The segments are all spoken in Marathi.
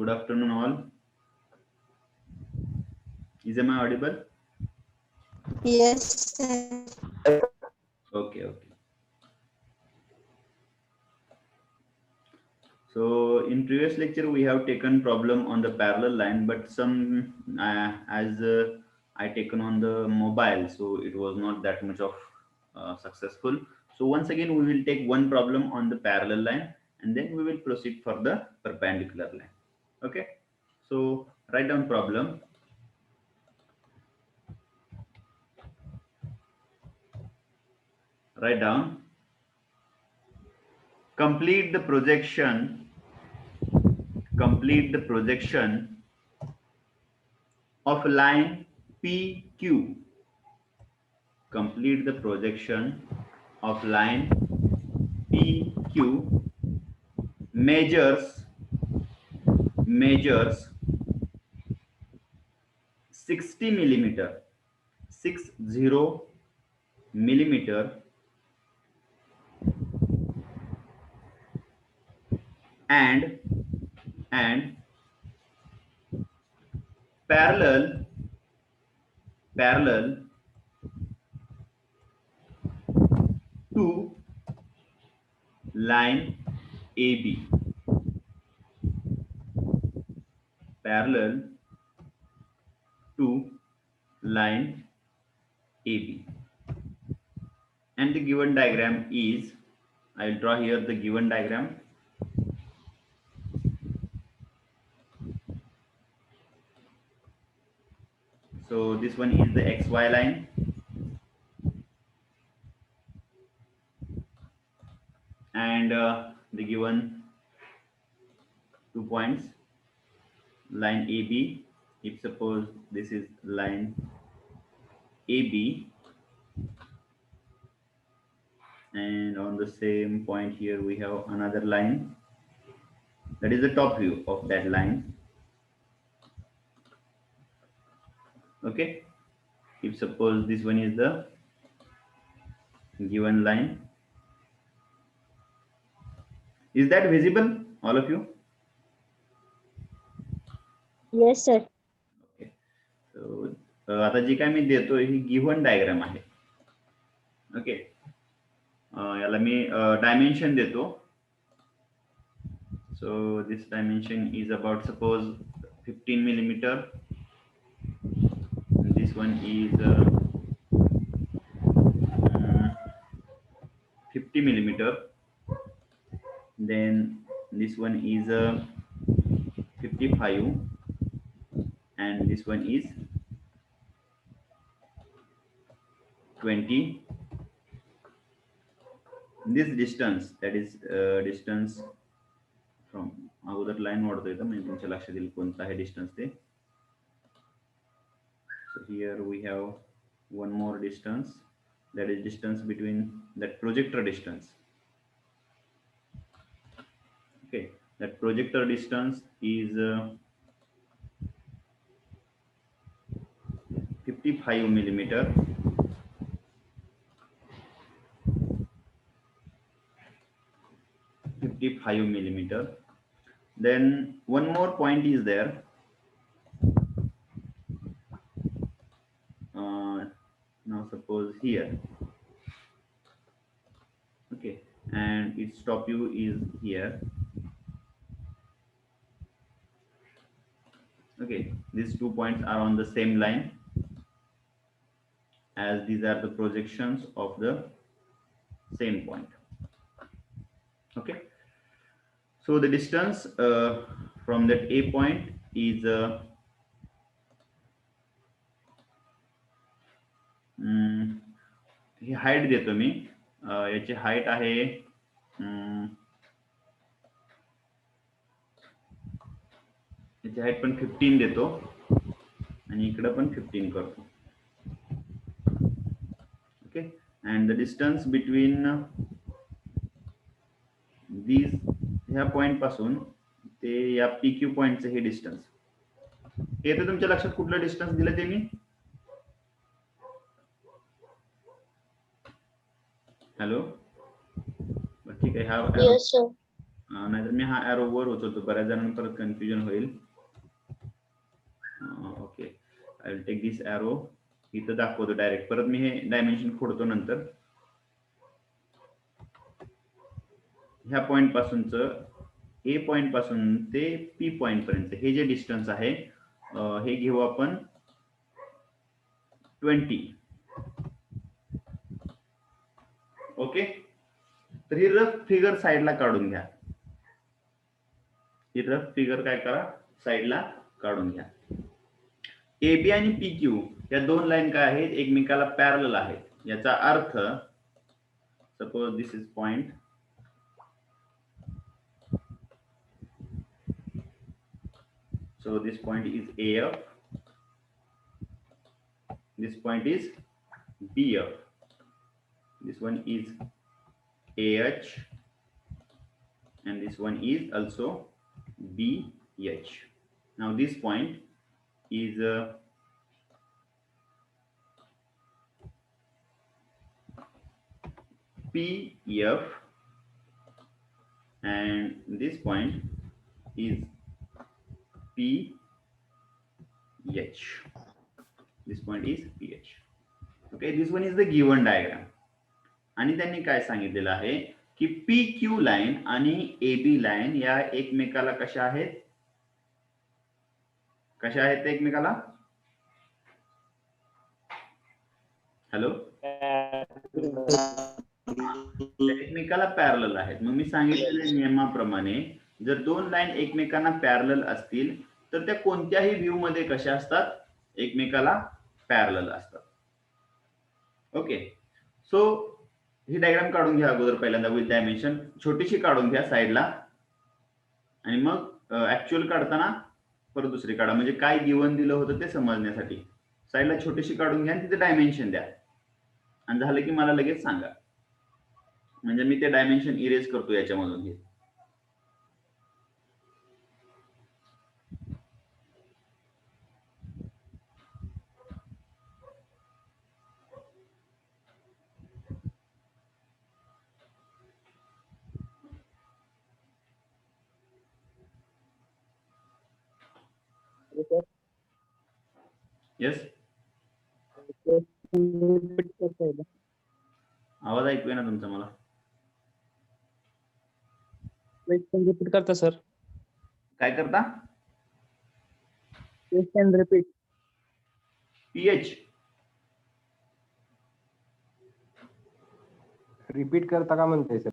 Good afternoon, all. Is am I audible? Yes, sir. Okay, okay. So in previous lecture we have taken problem on the parallel line, but some as I taken on the mobile, so it was not that much of successful. So once again we will take one problem on the parallel line, and then we will proceed for the perpendicular line. Okay. So write down problem. Write down. Complete the projection. Complete the projection of line PQ. Complete the projection of line PQ measures 60 millimeter 60 millimeter and and parallel to line AB, parallel to line AB. And the given diagram is, I'll draw here the given diagram. So this one is the XY line, and the given 2 points, line AB. If suppose this is line AB, and on the same point here we have another line, that is the top view of that line. Okay, if suppose this one is the given line, is that visible, all of you? Yes, sir. Okay. So आता जी काय मी देतोय ही गिव्हन डायग्राम आहे. ओके, याला मी डायमेन्शन देतो. So this dimension is about, suppose, 15 millimeter. And this one is 50 millimeter. Then this one is 55, and this one is 20. This distance, that is distance from अगोदर लाईन वाढतोय का म्हणजे तुमच्या लक्षात येईल कोणता आहे डिस्टन्स ते. So here we have one more distance, that is distance between that projector distance. Okay, that projector distance is 55 millimeter. Then one more point is there. Now suppose here. Okay, and its top view is here. Okay, these 2 points are on the same line, as these are the projections of the same point. Okay, so the distance from that A point is he height देतो मी. याची हाईट आहे याची हाईट पण 15 देतो, आणि इकडे पण 15 करतो. Okay, and the distance between these, ह्या पॉइंट पासून ते या PQ पॉइंटचं हे डिस्टन्स. हे तर तुमच्या लक्षात कुठलं डिस्टन्स दिलं ते मी? हॅलो, ठीक आहे. Yes, sir. नाहीतर मी हा एरो वर उचलतो, बऱ्याच जणांना परत कन्फ्युजन होईल. Okay, I will take this arrow. इथं दाखवतो डायरेक्ट, परत मी हे डायमेन्शन खोडतो नंतर. ह्या पॉइंट पासूनचं ए पॉइंट पासून ते पी पॉइंट पर्यंत हे जे डिस्टन्स आहे हे घेऊ आपण 20. ओके, तर ही रफ फिगर साईडला काढून घ्या. ही रफ फिगर काय करा, साईडला काढून घ्या. AB आणि PQ या दोन लाईन काय आहेत, एकमेकाला पॅरलल आहेत. याचा अर्थ suppose this is point, so this point is AF, this point is BF, this one is AH, and this one is also BH. Now this point is PF, and this point is PH. This point is PH. Okay, this one is the given diagram. आणि त्यांनी काय सांगितलेलं आहे की PQ लाईन आणि AB लाईन या एकमेकाला कशा आहेत, कशा आहेत ते एकमेकाला, हॅलो, एकमेकाला पॅरलल आहेत. मग मी सांगितलेल्या नियमाप्रमाणे जर दोन लाईन एकमेकांना पॅरलल असतील तर त्या कोणत्याही व्ह्यू मध्ये कशा असतात, एकमेकाला पॅरलल असतात. ओके, सो ही डायग्राम काढून घ्या अगोदर पहिल्यांदा विथ डायमेन्शन, छोटीशी काढून घ्या साईडला, आणि मग ऍक्च्युअल काढताना परत दुसरी काढा, म्हणजे काय गिवन दिलं होतं ते समजण्यासाठी. साईडला छोटीशी काढून घ्या आणि तिथे डायमेन्शन द्या, आणि झालं की मला लगेच सांगा, म्हणजे मी ते डायमेन्शन इरेज करतो याच्यामधून. हे येस, आवाज ऐकूया ना तुमचा मला. क्वेश्चन रिपीट करता सर. काय करता, क्वेश्चन रिपीट. PH रिपीट करता का म्हणते सर?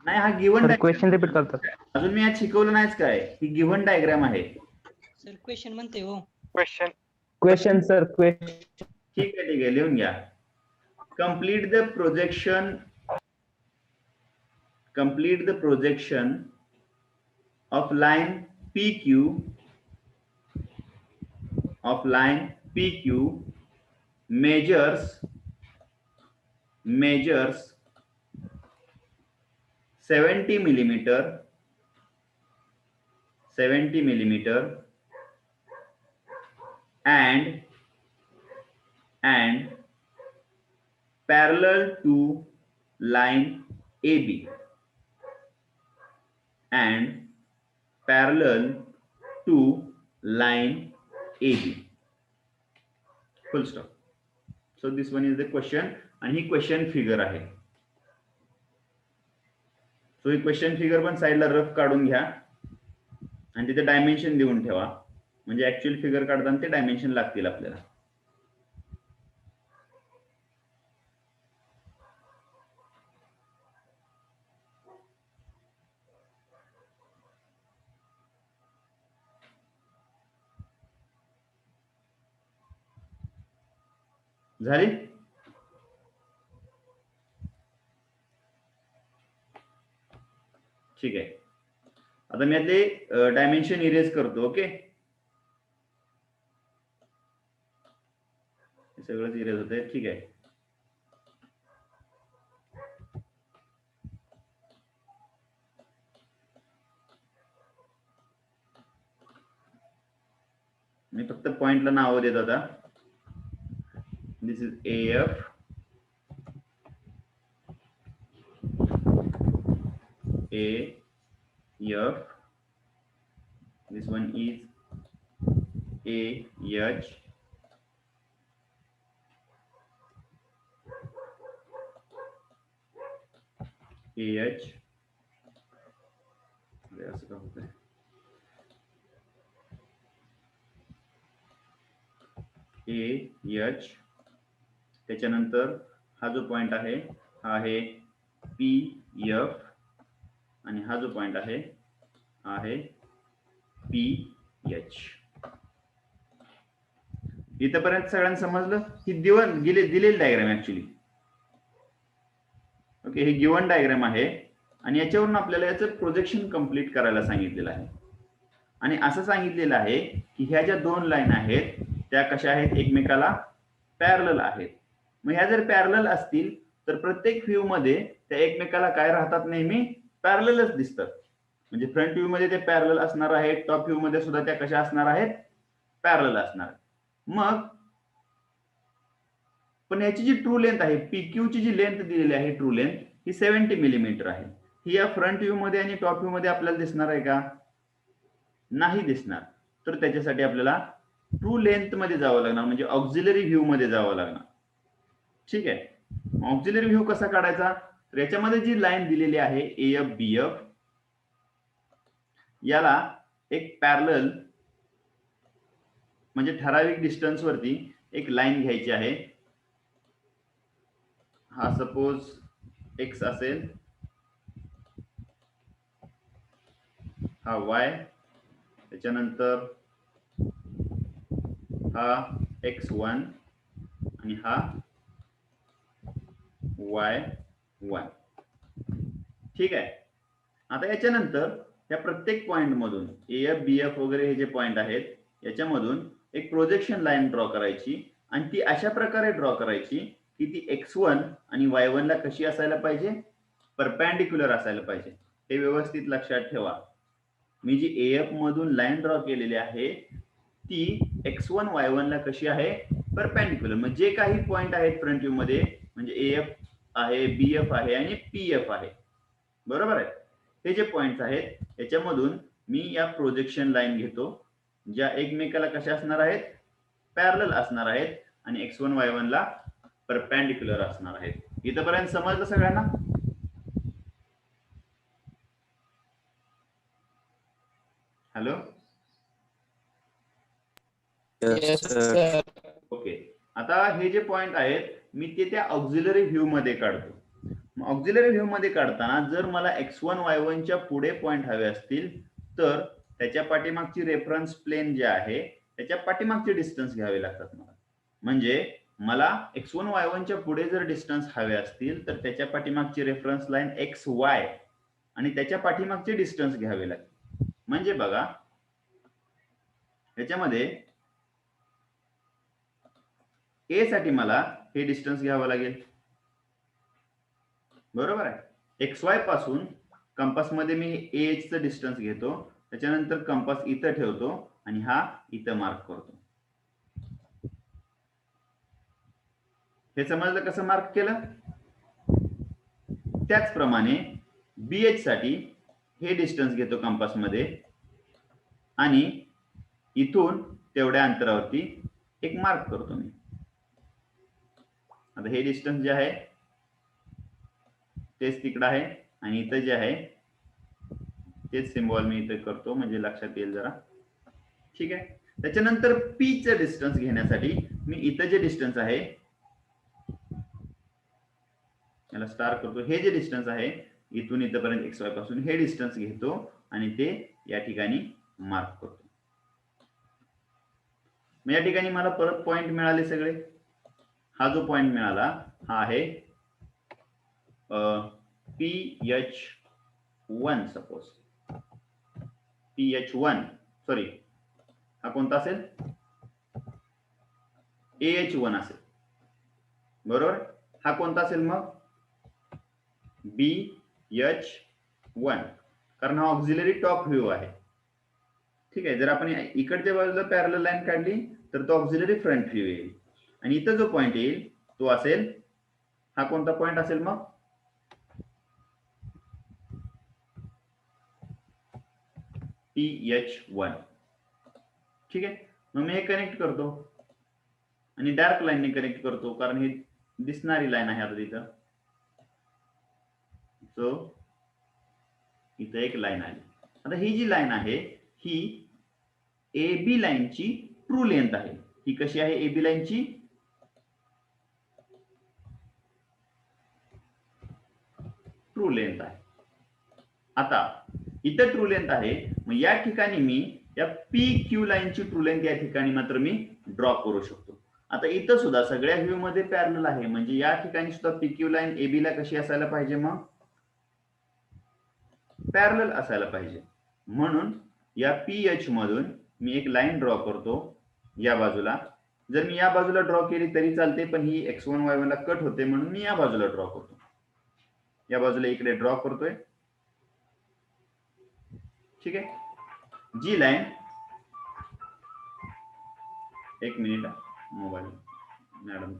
नाही, हा गिवन क्वेश्चन रिपीट करतात. अजून मी आज शिकवलं नाहीच काय, ही गिवन डायग्राम आहे. सर क्वेश्चन म्हणते हो. Question sir, question. ठीक आहे, लिहून घ्या. complete the projection of line PQ measures 70 millimeter and parallel to line AB, and parallel to line AB. Full stop. So this one is the question, and he question figure आहे. सो ही क्वेश्चन फिगर पण साईडला रफ काढून घ्या आणि तिथे डायमेन्शन देऊन ठेवा, म्हणजे ऍक्च्युअल फिगर काढताना ते डायमेन्शन लागतील आपल्याला. झाली? ठीक आहे, आता मी यातले डायमेन्शन इरेज करतो. ओके, सगळंच इरेज होतंय. ठीक आहे, मी फक्त पॉइंटला नाव देत आता. दिस is AF, A, F. This one is AH. AH. असं का होतंय? AH. त्याच्यानंतर हा जो पॉइंट आहे हा आहे PF आणि हा जो पॉइंट आहे हा आहे PH. इथपर्यंत सगळ्यांना समजलं? ही दिलेली डायग्राम ऍक्च्युली. ओके, हे गिवन डायग्राम आहे आणि याच्यावरून आपल्याला याचं प्रोजेक्शन कंप्लीट करायला सांगितलेलं आहे. आणि असं सांगितलेलं आहे की ह्या ज्या दोन लाईन आहेत त्या कशा आहेत, एकमेकाला पॅरलल आहेत. मग ह्या जर पॅरलल असतील तर प्रत्येक व्ह्यू मध्ये त्या एकमेकाला काय राहतात, नेहमी पॅरललच दिसतात. म्हणजे फ्रंट व्ह्यू मध्ये ते पॅरलल असणार आहेत, टॉप व्ह्यू मध्ये सुद्धा त्या कशा असणार आहेत, पॅरलल असणार. मग पण याची जी ट्रू लेंथ आहे, PQ ची जी लेंथ दिलेली आहे ट्रू लेंथ, ही 70 मिलीमीटर आहे. ही या फ्रंट व्ह्यू मध्ये आणि टॉप व्ह्यू मध्ये आपल्याला दिसणार आहे का? नाही दिसणार. तर त्याच्यासाठी आपल्याला ट्रू लेंथ मध्ये जावं लागणार, म्हणजे ऑक्झिलरी व्ह्यू मध्ये जावं लागणार. ठीक आहे. ऑक्झिलरी व्ह्यू कसा काढायचा? तर याच्यामध्ये जी लाईन दिलेली आहे AF BF, याला एक पॅरलल म्हणजे ठराविक डिस्टन्स वरती एक लाईन घ्यायची आहे. हा सपोज X असेल, हा Y, त्याच्यानंतर हा X1 आणि हा Y1. ठीक आहे. आता याच्यानंतर या प्रत्येक पॉइंट मधून AF BF वगैरे हे जे पॉइंट आहेत याच्यामधून एक प्रोजेक्शन लाईन ड्रॉ करायची आणि ती अशा प्रकारे ड्रॉ करायची की ती X1 आणि Y1 ला कशी असायला पाहिजे, परपेंडिक्युलर असायला पाहिजे. हे व्यवस्थित लक्षात ठेवा. मी जी AF मधून लाईन ड्रॉ केलेली आहे ती X1 Y1 ला कशी आहे, परपेंडिक्युलर. म्हणजे जे काही पॉइंट आहेत फ्रंट व्ह्यू मध्ये, म्हणजे AF आहे, BF आहे आणि PF आहे, बरोबर आहे. हे जे पॉइंट्स आहेत याच्यामधून मी या प्रोजेक्शन लाईन घेतो ज्या एकमेकाला कशा असणार आहेत, पॅरलल असणार आहेत आणि X1 Y1 ला परपेंडिक्युलर असणार आहेत. इथपर्यंत समजलं सगळ्यांना? हॅलो. Yes, sir. ओके. आता हे जे पॉइंट आहेत मी ते त्या ऑक्झिलरी व्ह्यू मध्ये काढतो. ऑक्झिलरी व्ह्यू मध्ये काढताना जर मला X1 Y1 च्या पुढे पॉइंट हवे असतील तर त्याच्या पाठीमागची रेफरन्स प्लेन जे आहे त्याच्या पाठीमागचे डिस्टन्स घ्यावे लागतात मला. म्हणजे मला X1 Y1 च्या पुढे जर डिस्टन्स हवे असतील तर त्याच्या पाठीमागची रेफरन्स लाईन XY आणि त्याच्या पाठीमागचे डिस्टन्स घ्यावे लागतील. म्हणजे बघा याच्यामध्ये A साठी मला हे डिस्टन्स घ्यावं लागेल, बरोबर आहे. XY पासून कंपास मध्ये मी AH चं डिस्टन्स घेतो, त्याच्यानंतर कंपास इथं ठेवतो आणि हा इथं मार्क करतो. हे समजलं कसं मार्क केलं? त्याचप्रमाणे BH साठी हे डिस्टन्स घेतो कंपास मध्ये आणि इथून तेवढ्या अंतरावरती एक मार्क करतो मी. आता हे डिस्टन्स जे आहे तेच तिकडं आहे आणि इथं जे आहे तेच सिम्बॉल मी इथं करतो, म्हणजे लक्षात येईल जरा. ठीक आहे. त्याच्यानंतर P चं डिस्टन्स घेण्यासाठी मी इथं जे डिस्टन्स आहे याला स्टार करतो. हे जे डिस्टन्स आहे इथून इथपर्यंत XY पासून हे डिस्टन्स घेतो आणि ते या ठिकाणी मार्क करतो. मग या ठिकाणी मला परत पॉइंट मिळाले सगळे. हा जो पॉइंट मिळाला हा आहे PH1 सपोज. PH1 सॉरी हा कोणता असेल, AH1 असेल, बरोबर. हा कोणता असेल मग, BH1, कारण हा ऑक्झिलरी टॉप व्ह्यू आहे. ठीक आहे. जर आपण इकडच्या बाजूला पॅरलल लाईन काढली तर तो ऑक्झिलरी फ्रंट व्ह्यू येईल आणि इथं जो पॉइंट येईल तो असेल, हा कोणता पॉइंट असेल मग, PH1. ठीक आहे, मग मी हे कनेक्ट करतो आणि डार्क लाईनने कनेक्ट करतो कारण ही दिसणारी लाईन आहे आता तिथं. सो इथं एक लाईन आली. आता ही जी लाईन आहे ही AB लाईनची ट्रू लेंथ आहे. ही कशी आहे AB लाईनची? ट्रू लेंथ आहे. आता इथं ट्रू लेंथ आहे, मग या ठिकाणी मी या PQ लाईनची ट्रू लेंथ या ठिकाणी मात्र मी ड्रॉ करू शकतो. आता इथं सुद्धा सगळ्या व्ह्यू मध्ये पॅरलल आहे, म्हणजे या ठिकाणी सुद्धा PQ लाईन AB ला कशी असायला पाहिजे? मग पॅरलल असायला पाहिजे. म्हणून या PH मधून मी एक लाईन ड्रॉ करतो या बाजूला. जर मी या बाजूला ड्रॉ केली तरी चालते, पण ही x1 y1 ला कट होते म्हणून मी या बाजूला ड्रॉ करतो. या बाजूला इकडे ड्रॉ करतोय. ठीक आहे, जी लाईन, एक मिनिट मोबाईल मॅडम,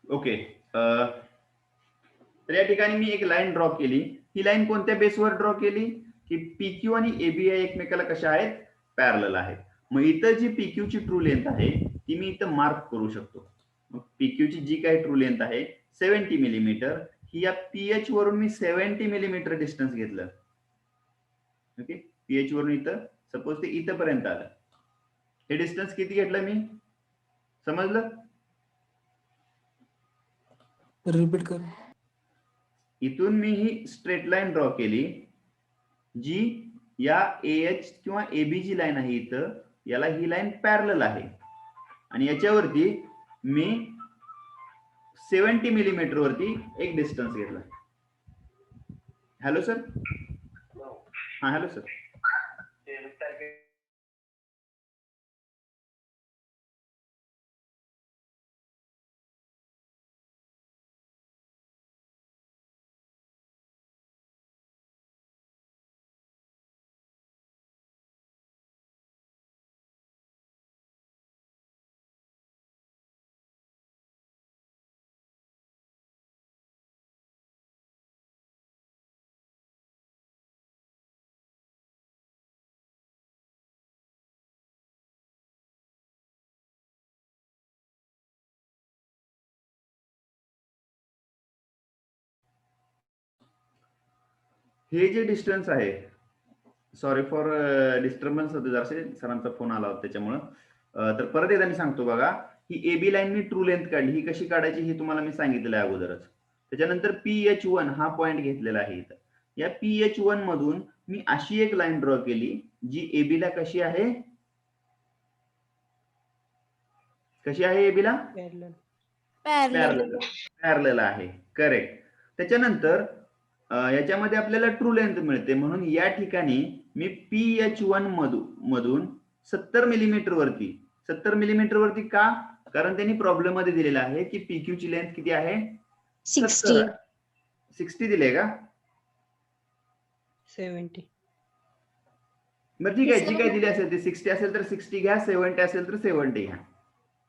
ओके. तर या ठिकाणी मी एक लाईन ड्रॉ केली. ही लाईन कोणत्या बेसवर ड्रॉ केली? की PQ आणि AB एकमेकाला कशा आहेत? पॅरलल आहेत. मग इथं जी PQ ची ट्रू लेंथ आहे ती मी इथं मार्क करू शकतो. मग PQ ची जी काही ट्रू लेंथ आहे 70 मिलीमीटर, ही या PH वरून मी 70 मिलीमीटर डिस्टन्स घेतलं. ओके, PH वरून इथं सपोज ते इथपर्यंत आलं. हे डिस्टन्स किती घेतलं मी? समजलं? रिपीट कर. इथून मी ही स्ट्रेट लाईन ड्रॉ केली जी या AH किंवा AB जी लाईन आहे इथं, याला ही लाईन पॅरलल आहे आणि याच्यावरती मी 70 मिलीमीटर वरती एक डिस्टन्स घेतला. Hello sir. हा हॅलो सर. हे जे डिस्टन्स आहे, सॉरी फॉर डिस्टर्बन्स होते जरासे, सरांचा फोन आला होता त्याच्यामुळं. तर परत एकदा मी सांगतो बघा, ही AB लाईन मी ट्रू लेंथ काढली. ही कशी काढायची हे तुम्हाला मी सांगितलेलं आहे अगोदरच. त्याच्यानंतर PH1 हा पॉइंट घेतलेला आहे इथं. या PH1 मधून मी अशी एक लाईन ड्रॉ केली जी AB ला कशी आहे? कशी आहे AB ला? पॅरलल आहे. करेक्ट. त्याच्यानंतर याच्यामध्ये आपल्याला ट्रू लेंथ मिळते, म्हणून या ठिकाणी मी PH1 मधून 70 मिलीमीटर वरती का? कारण त्यांनी प्रॉब्लेम मध्ये दिलेला आहे की PQ ची लेंथ किती आहे? 60 दिले का? 70. बरं ठीक आहे, जी काय दिली असेल ती 60 असेल तर 60 घ्या, 70 असेल तर 70 घ्या.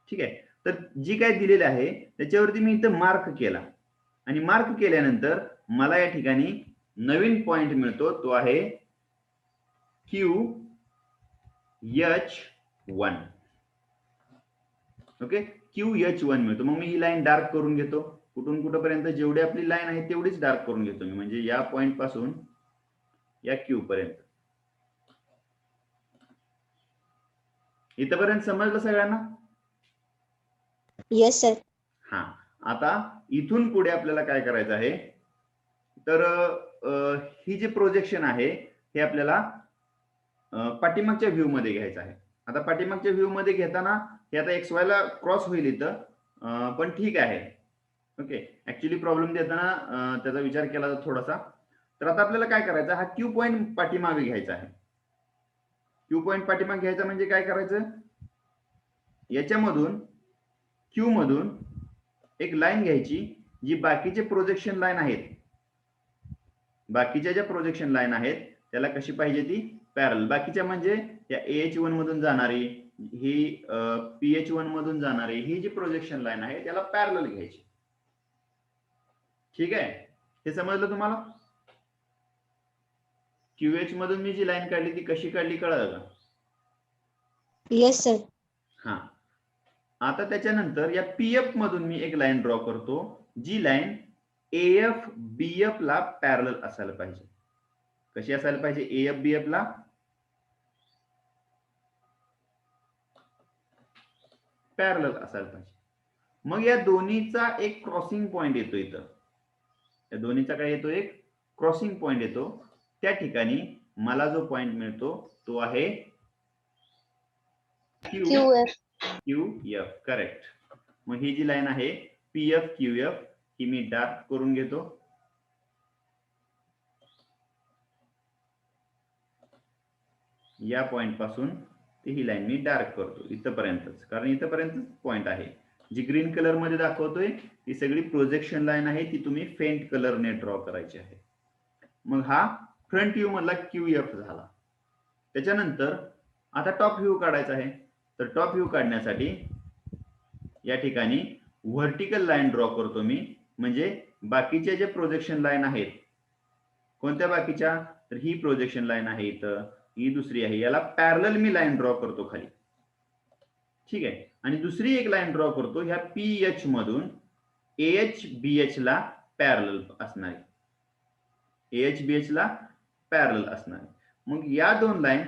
ठीक आहे. तर जी काय दिलेलं आहे त्याच्यावरती मी इथं मार्क केला आणि मार्क केल्यानंतर मला या ठिकाणी नवीन पॉइंट मिळतो, तो आहे QH1. ओके, QH1 मिळतो. मग मी ही लाईन डार्क करून घेतो. कुठून कुठपर्यंत जेवढी आपली लाईन आहे तेवढीच डार्क करून घेतो मी, म्हणजे या पॉइंट पासून या Q पर्यंत. इथपर्यंत समजलं सगळ्यांना? Yes sir. हा, आता इथून पुढे आपल्याला काय करायचं आहे, तर ही जी प्रोजेक्शन आहे हे आपल्याला पाठीमागच्या व्ह्यू मध्ये घ्यायचं आहे. आता पाठीमागच्या व्ह्यू मध्ये घेताना हे आता XY ला क्रॉस होईल इथं, पण ठीक आहे. ओके, ऍक्च्युली प्रॉब्लेम देताना त्याचा विचार केला जातो थोडासा. तर आता आपल्याला काय करायचं, हा Q पॉइंट पाठीमागे घ्यायचा आहे. Q पॉइंट पाठीमागे घ्यायचा म्हणजे काय करायचं, याच्यामधून Q मधून एक लाईन घ्यायची जी बाकीचे प्रोजेक्शन लाईन आहेत, बाकीच्या ज्या प्रोजेक्शन लाईन आहेत त्याला कशी पाहिजे ती पॅरल. बाकीच्या म्हणजे या AH1 मधून जाणारी, ही PH1 मधून जाणारी ही जी प्रोजेक्शन लाईन आहे त्याला पॅरल घ्यायची. ठीक आहे, हे समजलं तुम्हाला? QH मधून मी जी लाईन काढली ती कशी काढली कळलं का? Yes sir. हा, आता त्याच्यानंतर या PF मधून मी एक लाईन ड्रॉ करतो, जी लाईन AF BF ला पॅरल असायला पाहिजे. कशी असायला पाहिजे? AF BF ला पॅरल असायला पाहिजे. मग या दोन्हीचा एक क्रॉसिंग पॉइंट येतो इथं, या दोन्हीचा काय येतो, एक क्रॉसिंग पॉइंट येतो. त्या ठिकाणी मला जो पॉइंट मिळतो तो आहे QF. करेक्ट. मग ही जी लाईन आहे PF QF ही मी डार्क करून घेतो. या पॉइंट पासून ही लाईन मी डार्क करतो इथपर्यंतच, कारण इथपर्यंतच पॉइंट आहे. जी ग्रीन कलर मध्ये दाखवतोय ती सगळी प्रोजेक्शन लाईन आहे, ती तुम्ही फेंट कलरने ड्रॉ करायची आहे. मग हा फ्रंट व्ह्यू मधला QF झाला. त्याच्यानंतर आता टॉप व्ह्यू काढायचा आहे. तर टॉप व्ह्यू काढण्यासाठी या ठिकाणी व्हर्टिकल लाईन ड्रॉ करतो मी, म्हणजे बाकीचे जे प्रोजेक्शन लाईन आहेत, कोणत्या बाकीच्या, तर ही प्रोजेक्शन लाईन आहे इथं, ही दुसरी आहे, याला पॅरलल मी लाईन ड्रॉ करतो खाली. ठीक आहे, आणि दुसरी एक लाईन ड्रॉ करतो ह्या PH मधून AH BH ला पॅरलल असणार आहे, AH BH ला पॅरलल असणार आहे. मग या दोन लाईन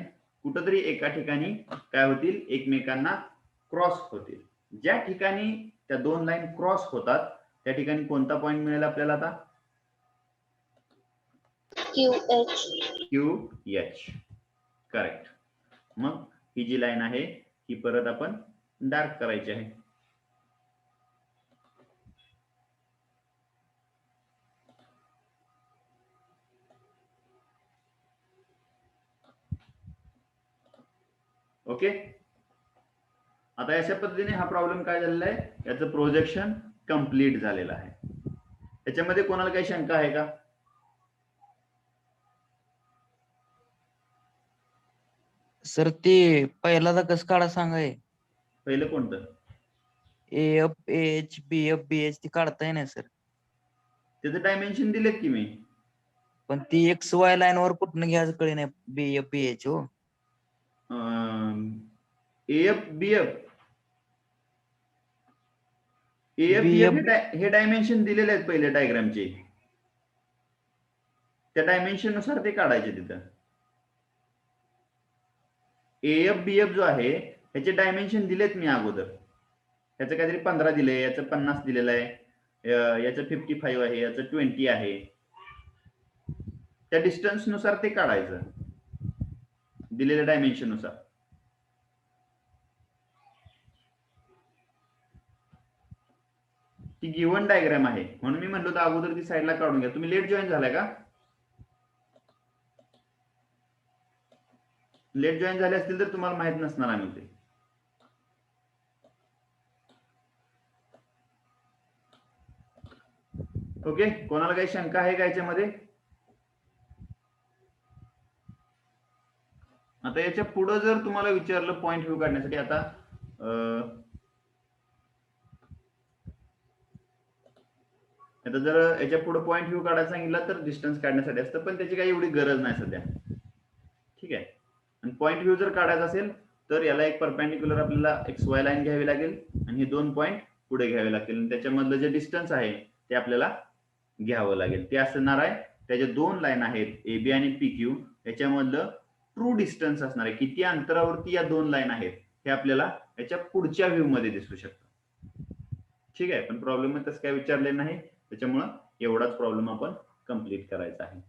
कुठंतरी एका ठिकाणी काय होतील, एकमेकांना क्रॉस होतील. ज्या ठिकाणी त्या दोन लाईन क्रॉस होतात त्या ठिकाणी कोणता पॉइंट मिळेल आपल्याला आता? QH. करेक्ट. मग ही जी लाईन आहे ही परत आपण डार्क करायची आहे. ओके, आता अशा पद्धतीने हा प्रॉब्लेम काय झालेला आहे, याचं प्रोजेक्शन कंप्लीट झालेलं आहे. याच्यामध्ये कोणाला काही शंका आहे का? सर ते पहिला कसं काढा सांगाय? पहिलं कोणतं? AF AH BF BH ती काढताय ना सर, त्याचं डायमेन्शन दिलेत की मी. पण ती XY लाईन वर कुठनं घ्यायचं कळे नाही. BF BH हो, AF BF हे डायमेन्शन दिलेले आहेत पहिले डायग्रामचे, त्या डायमेन्शन नुसार ते काढायचे तिथं. AF BF जो आहे ह्याचे डायमेन्शन दिलेत मी अगोदर. ह्याचं काहीतरी 15 दिले, याचं 50 दिलेलं आहे, याचं 55 आहे, याचं 20 आहे. त्या डिस्टन्स नुसार ते काढायचं दिलेल्या डायमेन्शन नुसार. ती गिव्हन डायग्राम आहे म्हणून मी म्हणलो तर अगोदर ती साईडला काढून घ्या. तुम्ही लेट जॉईन झालाय का? लेट जॉईन झाले असतील तर तुम्हाला माहित नसणार आम्ही ते. ओके, कोणाला काही शंका आहे का याच्यामध्ये? आता आता याच्या पुढे जर तुम्हाला विचारलं पॉइंट व्ह्यू काढण्यासाठी, आता आता जर याच्या पुढे पॉइंट व्ह्यू काढायला सांगितलं तर डिस्टन्स काढण्यासाठी असतं, पण त्याची काही एवढी गरज नाही सध्या. ठीक आहे. आणि पॉइंट व्ह्यू जर काढायचा असेल तर याला एक परपेंडिक्युलर आपल्याला XY लाईन घ्यावी लागेल आणि हे 2 पॉइंट पुढे घ्यावे लागतील आणि त्याच्यामधलं जे डिस्टन्स आहे ते आपल्याला घ्यावं लागेल. ते असणार आहे त्याच्या 2 लाईन आहेत AB आणि PQ, याच्यामधलं ट्रू डिस्टन्स असणार आहे. किती अंतरावरती या 2 लाईन आहेत हे आपल्याला याच्या पुढच्या व्ह्यू मध्ये दिसू शकतं. ठीक आहे. पण प्रॉब्लेम तसं काय विचारले नाही, त्याच्यामुळं एवढाच प्रॉब्लेम आपण कंप्लीट करायचा आहे.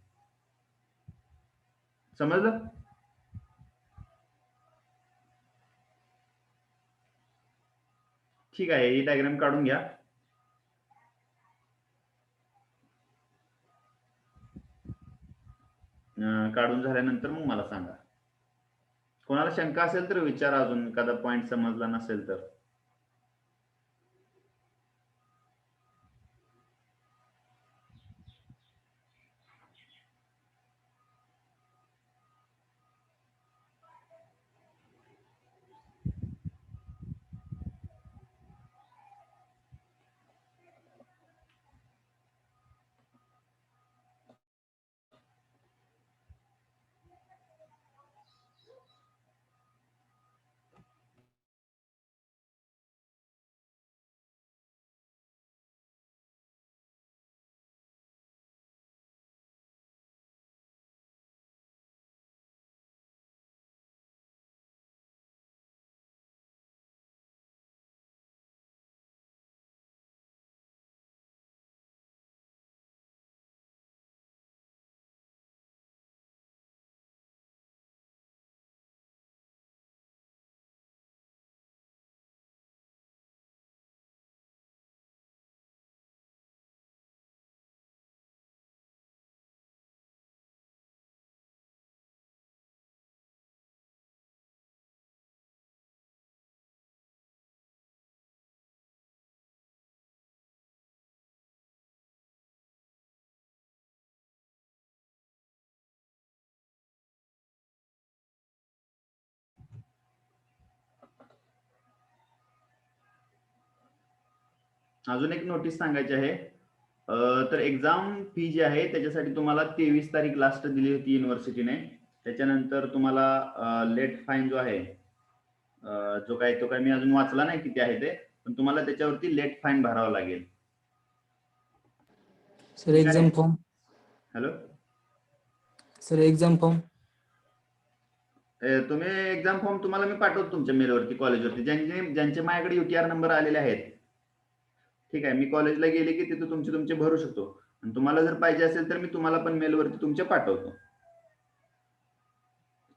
समजलं? ठीक आहे. ही डायग्राम काढून घ्या. काढून झाल्यानंतर मग मला सांगा. कोणाला शंका असेल तर विचारा, अजून एखादा पॉइंट समजला नसेल तर. अजून एक नोटीस सांगायची आहे. तर एक्झाम फी जी आहे त्याच्यासाठी तुम्हाला 23 तारीख लास्ट दिली होती युनिव्हर्सिटीने. त्याच्यानंतर तुम्हाला लेट फाईन जो आहे जो काय तो काय मी अजून वाचला नाही किती आहे ते, पण तुम्हाला त्याच्यावरती लेट फाईन भरावा लागेल. Sir exam form. Hello sir exam form. तुम्ही एक्झाम फॉर्म तुम्हाला मी पाठवतो तुमच्या मेलवरती कॉलेजवरती, ज्यांचे माझ्याकडे UTR नंबर आलेले आहेत. ठीक आहे. मी कॉलेजला गेले की तिथे तुमचे भरू शकतो आणि तुम्हाला जर पाहिजे असेल तर मी तुम्हाला पण मेलवरती तुमच्या पाठवतो.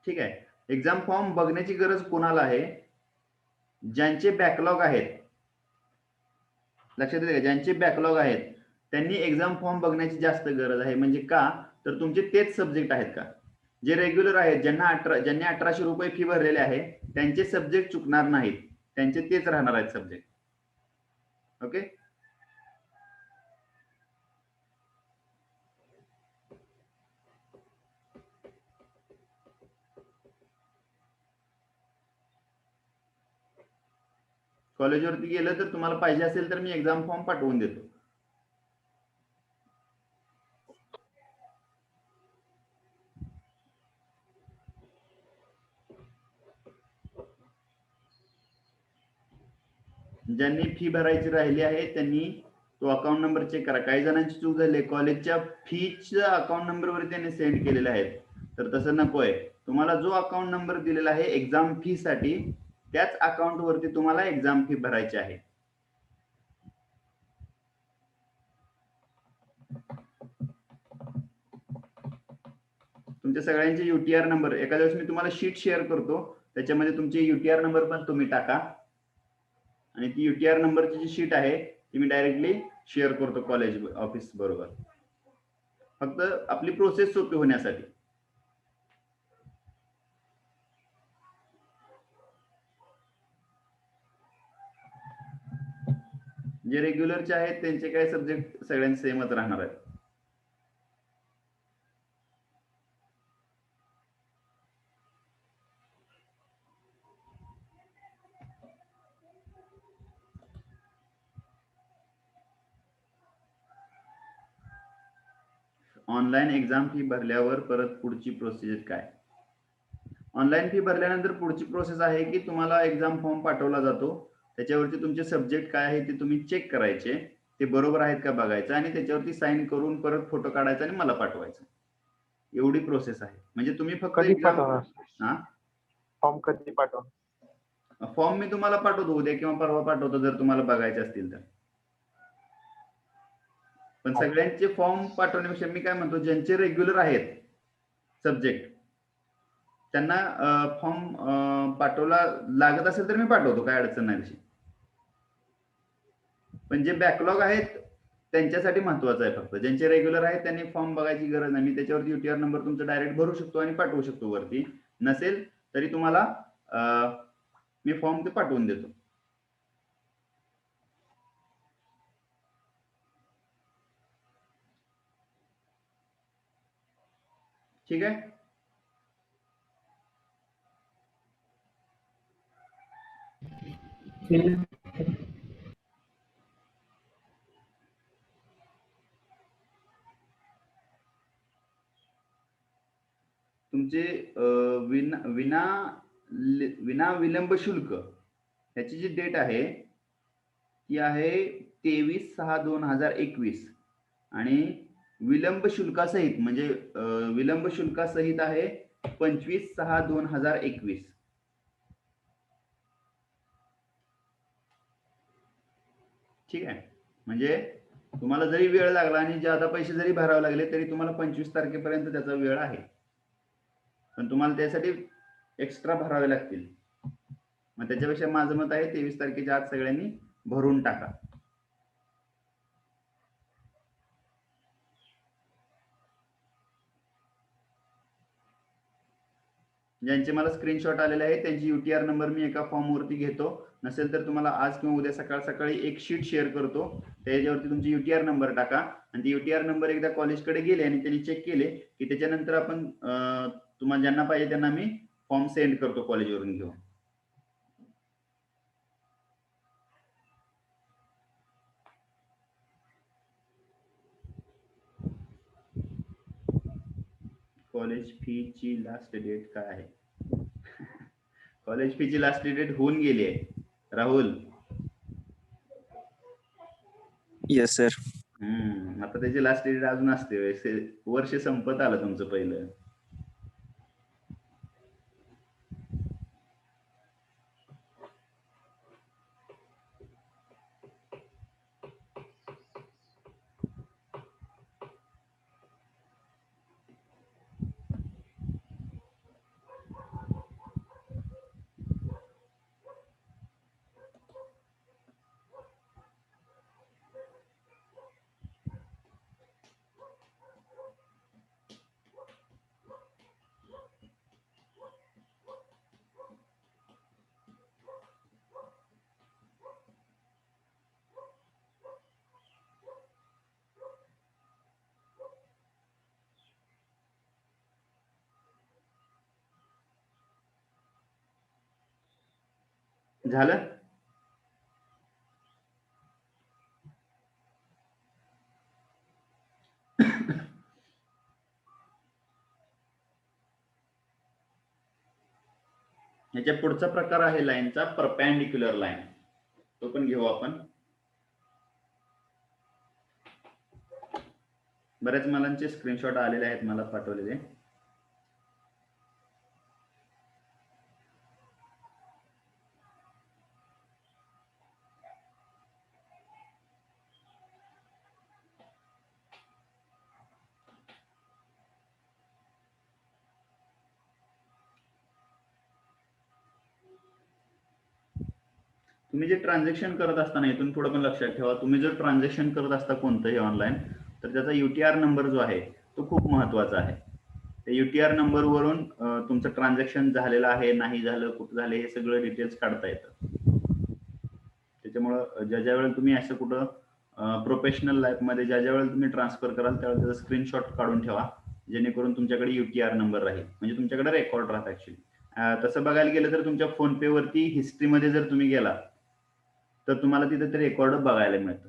ठीक आहे. एक्झाम फॉर्म बघण्याची गरज कोणाला आहे? ज्यांचे बॅकलॉग आहेत, लक्षात येते का? ज्यांचे बॅकलॉग आहेत त्यांनी एक्झाम फॉर्म बघण्याची जास्त गरज आहे. म्हणजे का तर तुमचे तेच सब्जेक्ट आहेत का? जे रेग्युलर आहेत, ज्यांनी 1800 रुपये फी भरलेले आहे त्यांचे सब्जेक्ट चुकणार नाहीत, त्यांचे तेच राहणार आहेत सब्जेक्ट. ओके. कॉलेजवरती गेलं तर तुम्हाला पाहिजे असेल तर मी एक्झाम फॉर्म पाठवून देतो. ज्यांनी फी भरायची राहिली आहे त्यांनी तो अकाउंट नंबर चेक करा. काही जणांची चूक झाली, कॉलेजच्या फीच्या अकाउंट नंबरवर त्यांनी सेंड केलेले आहेत, तर तसं नकोय. तुम्हाला जो अकाउंट नंबर दिलेला आहे एक्झाम फी साठी त्याच अकाउंट वरती तुम्हाला एक्झाम फी भरायची आहे. तुमच्या सगळ्यांचे UTR नंबर एका दिवस मी तुम्हाला शीट शेअर करतो, त्याच्यामध्ये तुमचे UTR नंबर पण तुम्ही टाका आणि ती UTR नंबरची जी शीट आहे ती मी डायरेक्टली शेअर करतो कॉलेज ऑफिस बरोबर, फक्त आपली प्रोसेस सोपी होण्यासाठी. जे रेग्युलरचे आहेत त्यांचे काय सब्जेक्ट सगळ्यांचे सेमच राहणार आहेत. ऑनलाईन एक्झाम फी भरल्यावर परत पुढची प्रोसिजर काय? ऑनलाईन फी भरल्यानंतर पुढची प्रोसेस आहे की तुम्हाला एक्झाम फॉर्म पाठवला जातो, त्याच्यावरती तुमचे सब्जेक्ट काय आहे ते तुम्ही चेक करायचे, ते बरोबर आहेत का बघायचं आणि त्याच्यावरती साईन करून परत फोटो काढायचा आणि मला पाठवायचं. एवढी प्रोसेस आहे. म्हणजे तुम्ही फक्त कधी एक्झाम पाठवणार फॉर्म कधी पाठवणार? फॉर्म मी तुम्हाला पाठवतो उद्या किंवा परवा पाठवतो जर तुम्हाला बघायचे असतील तर. पण सगळ्यांचे फॉर्म पाठवण्यापेक्षा मी काय म्हणतो, ज्यांचे रेग्युलर आहेत सब्जेक्ट त्यांना फॉर्म पाठवला लागत असेल तर मी पाठवतो, काय अडचण नाही तशी. पण जे बॅकलॉग आहेत त्यांच्यासाठी महत्वाचं आहे. फक्त ज्यांचे रेग्युलर आहेत त्यांनी फॉर्म बघायची गरज नाही. मी त्याच्यावरती युटीआर नंबर तुमचा डायरेक्ट भरू शकतो आणि पाठवू शकतो वरती. नसेल तरी तुम्हाला मी फॉर्म ते पाठवून देतो. ठीक आहे. तुमचे विना विलंब शुल्क ह्याची जी डेट आहे ती आहे 23/6/2021 आणि विलंब शुल्कासहित म्हणजे विलंब शुल्कासहित आहे 25/6/2021. ठीक आहे. म्हणजे तुम्हाला जरी वेळ लागला आणि ज्यादा पैसे जरी भरावे लागले तरी तुम्हाला 25 तारखेपर्यंत त्याचा वेळ आहे. पण तुम्हाला त्यासाठी एक्स्ट्रा भरावे लागतील. मग त्याच्यापेक्षा माझं मत आहे 23 तारखेच्या आत सगळ्यांनी भरून टाका. ज्यांचे मला स्क्रीनशॉट आलेले आहे त्यांची युटीआर नंबर मी एका फॉर्म वरती घेतो. नसेल तर तुम्हाला आज किंवा उद्या सकाळ सकाळी एक शीट शेअर करतो, त्याच्यावरती तुमची युटीआर नंबर टाका आणि ते युटीआर नंबर एकदा कॉलेजकडे गेले आणि त्यांनी चेक केले की त्याच्यानंतर आपण तुम्हाला ज्यांना पाहिजे त्यांना मी फॉर्म सेंड करतो कॉलेजवरून घेऊन. कॉलेज फी ची लास्ट डेट काय आहे? कॉलेज फी ची लास्ट डेट होऊन गेली आहे राहुल. Yes sir. आता त्याची लास्ट डेट अजून असते, वर्ष संपत आलं तुमचं पहिलं. झालं. ह्याच्या पुढचा प्रकार आहे लाईनचा परपेंडिक्युलर लाईन, तो पण घेऊ आपण. बऱ्याच मुलांचे स्क्रीनशॉट आलेले आहेत मला पाठवलेले. तुम्ही जे ट्रान्झॅक्शन करत असताना इथून पुढे पण लक्षात ठेवा, तुम्ही जर ट्रान्झॅक्शन करत असता कोणतंही ऑनलाईन तर त्याचा युटीआर नंबर जो आहे तो खूप महत्वाचा आहे. त्या युटीआर नंबर वरून तुमचं ट्रान्झॅक्शन झालेलं आहे नाही झालं कुठं झालं हे सगळं डिटेल्स काढता येतं. त्याच्यामुळं ज्या वेळेला तुम्ही असं कुठं प्रोफेशनल लाईफ मध्ये ज्या वेळेला तुम्ही ट्रान्सफर कराल त्यावेळेला त्याचा स्क्रीनशॉट काढून ठेवा, जेणेकरून तुमच्याकडे युटीआर नंबर राहील, म्हणजे तुमच्याकडे रेकॉर्ड राहत. ऍक्च्युली तसं बघायला गेलं तर तुमच्या फोन पे वरती हिस्ट्रीमध्ये जर तुम्ही गेला तर तुम्हाला तिथे ते रेकॉर्ड बघायला मिळतं.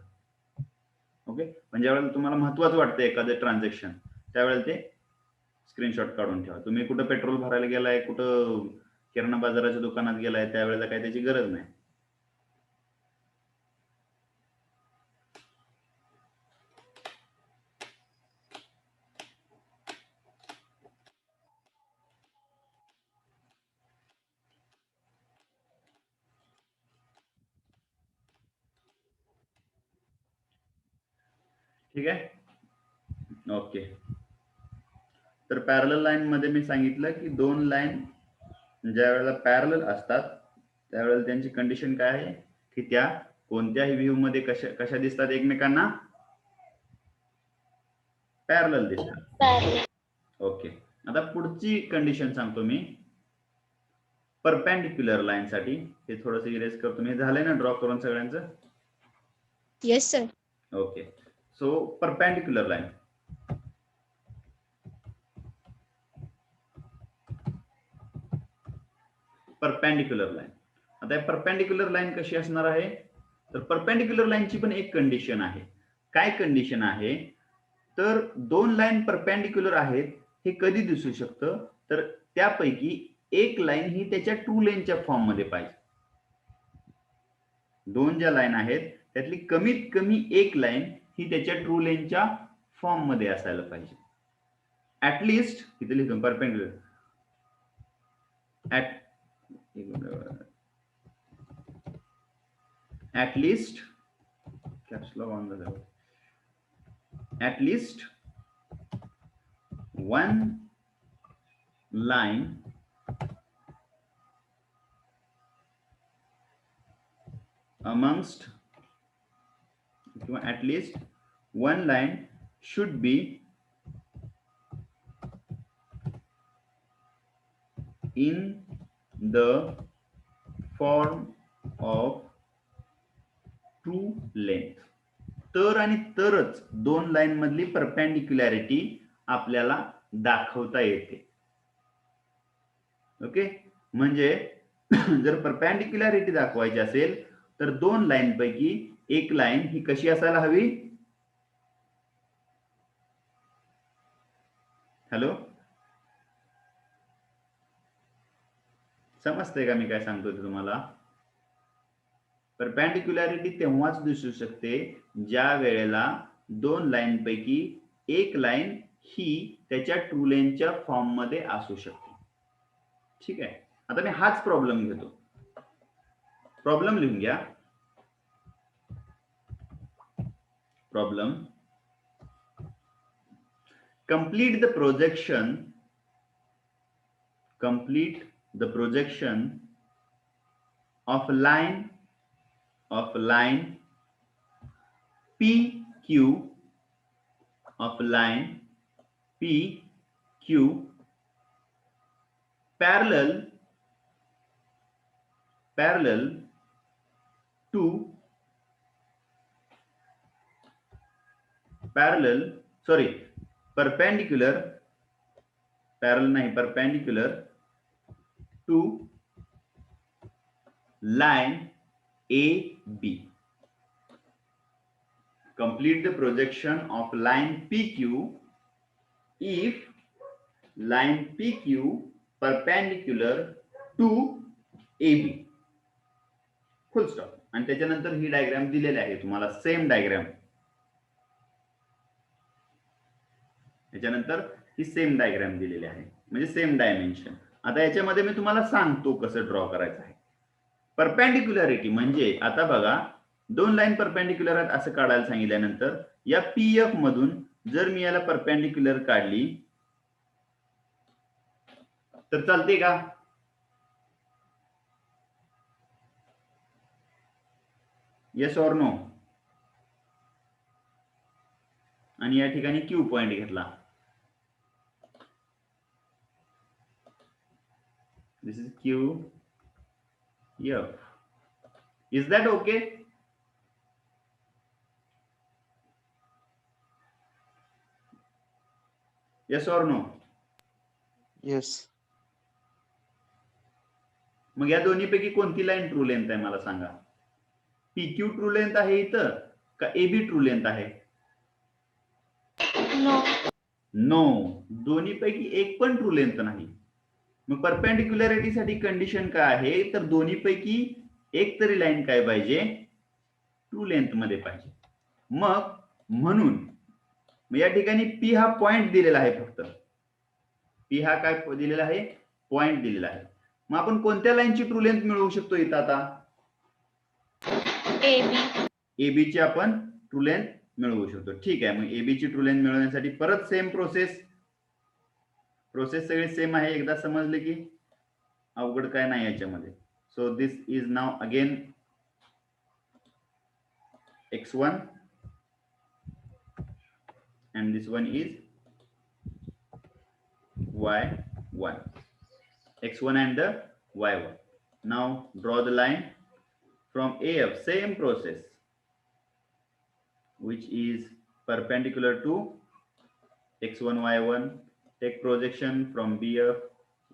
ओके. पण ज्यावेळेला तुम्हाला महत्वाचं वाटतं एखादं ट्रान्झॅक्शन त्यावेळेला ते स्क्रीनशॉट काढून ठेवा. तुम्ही कुठं पेट्रोल भरायला गेलाय, कुठं किराणा बाजाराच्या दुकानात गेलाय, त्यावेळेला काय त्याची गरज नाही. ठीक आहे, ओके. तर पॅरलल लाईन मध्ये मी सांगितलं की दोन लाईन ज्या वेळेला पॅरलल असतात त्यावेळेला त्यांची कंडिशन काय आहे की त्या कोणत्याही व्ह्यू मध्ये कशा दिसतात एकमेकांना, पॅरलल दिसतात. ओके, आता पुढची कंडिशन सांगतो मी परपेंडिक्युलर लाईन साठी. हे थोडंसं इरेज करतो मी. झालंय ना ड्रॉ करून सगळ्यांचं? Yes, sir. Okay, so perpendicular line. Perpendicular line. आता परपेंडिक्युलर लाईन कशी असणार आहे? तर परपेंडिक्युलर लाईनची पण एक कंडिशन आहे. काय कंडिशन आहे? तर दोन लाईन परपेंडिक्युलर आहेत हे कधी दिसू शकतं? तर त्यापैकी एक लाईन ही त्याच्या ट्रू लेनच्या फॉर्म मध्ये पाहिजे. दोन ज्या लाईन आहेत त्यातली कमीत कमी एक लाईन ही त्याच्या ट्रू लेनच्या फॉर्म मध्ये असायला पाहिजे. ऍटलिस्ट इथे लिहितो perpendicular at least caps lock on the level, at least one line amongst, at least one line should be in the form of true length. तर आणि तरच दोन लाईन मधली परपेंडिक्युलॅरिटी आपल्याला दाखवता येते. ओके, म्हणजे जर परपेंडिक्युलॅरिटी दाखवायची असेल तर दोन लाईन पैकी एक लाईन ही कशी असायला हवी? हॅलो, समजतंय का मी काय सांगतोय तुम्हाला? परपेंडिक्युलॅरिटी तेव्हाच दिसू शकते ज्या वेळेला दोन लाईन पैकी एक लाईन ही त्याच्या ट्रू लेनच्या फॉर्म मध्ये असू शकते. ठीक आहे, आता मी हाच प्रॉब्लेम घेतो. प्रॉब्लेम लिहून घ्या. Problem, complete the projection of line PQ parallel to perpendicular to line AB. Complete the projection of line PQ if line PQ perpendicular to AB. Full stop. आणि त्याच्यानंतर ही डायग्राम दिलेली आहे तुम्हाला, सेम डायग्राम. त्याच्यानंतर ही सेम डायग्राम दिलेली आहे, म्हणजे सेम डायमेन्शन. आता याच्यामध्ये मी तुम्हाला सांगतो कसं ड्रॉ करायचं आहे. परपेंडिक्युलॅरिटी म्हणजे आता बघा, दोन लाईन परपेंडिक्युलर आहेत असं काढायला सांगितल्यानंतर या पीएफ मधून जर मी याला परपेंडिक्युलर काढली तर चालते का? Yes or no? आणि या ठिकाणी क्यू पॉइंट घेतला. This is Q F. Is that okay? Yes or no? Yes. मग या दोन्ही पैकी कोणती लाईन ट्रू लेंथ आहे मला सांगा. PQ ट्रू लेंथ आहे इथं का AB ट्रू लेंथ आहे? No. नो, दोन्हीपैकी एक पण ट्रू लेंथ नाही. मग परपेंडिक्युलॅरिटी साठी कंडिशन काय आहे, तर दोन्हीपैकी एक तरी लाईन काय पाहिजे, ट्रू लेंथ मध्ये पाहिजे. मग म्हणून या ठिकाणी पी हा पॉइंट दिलेला आहे, फक्त पी हा काय दिलेला आहे, पॉइंट दिलेला आहे. मग आपण कोणत्या लाईनची ट्रू लेंथ मिळवू शकतो इथं आता, एबी ची आपण ट्रू लेंथ मिळवू शकतो. ठीक आहे, मग एबी ची ट्रू लेंथ मिळवण्यासाठी परत सेम प्रोसेस सगळे सेम आहे. एकदा समजले की अवघड काय नाही याच्यामध्ये. So this is now again x1 and this one is y1, x1 and the y1. Now draw the line from AF, same process, which is perpendicular to x1 y1. Take projection from BF,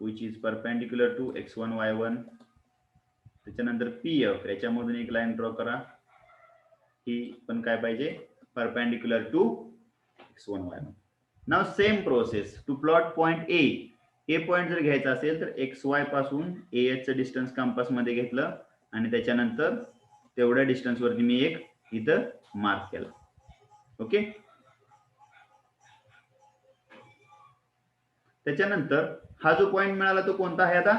which is perpendicular to x1 y1. त्याच्यानंतर PF, याच्यामधून एक लाईन ड्रॉ करा, ही पण काय पाहिजे, perpendicular to x1 y1. Now same process to plot point A point जर घ्यायचा असेल तर xy पासून AH चं डिस्टन्स कंपास मध्ये घेतलं आणि त्याच्यानंतर तेवढ्या डिस्टन्स वरती मी एक इथं मार्क केला. ओके, त्याच्यानंतर हा जो पॉइंट मिळाला तो कोणता आहे, आता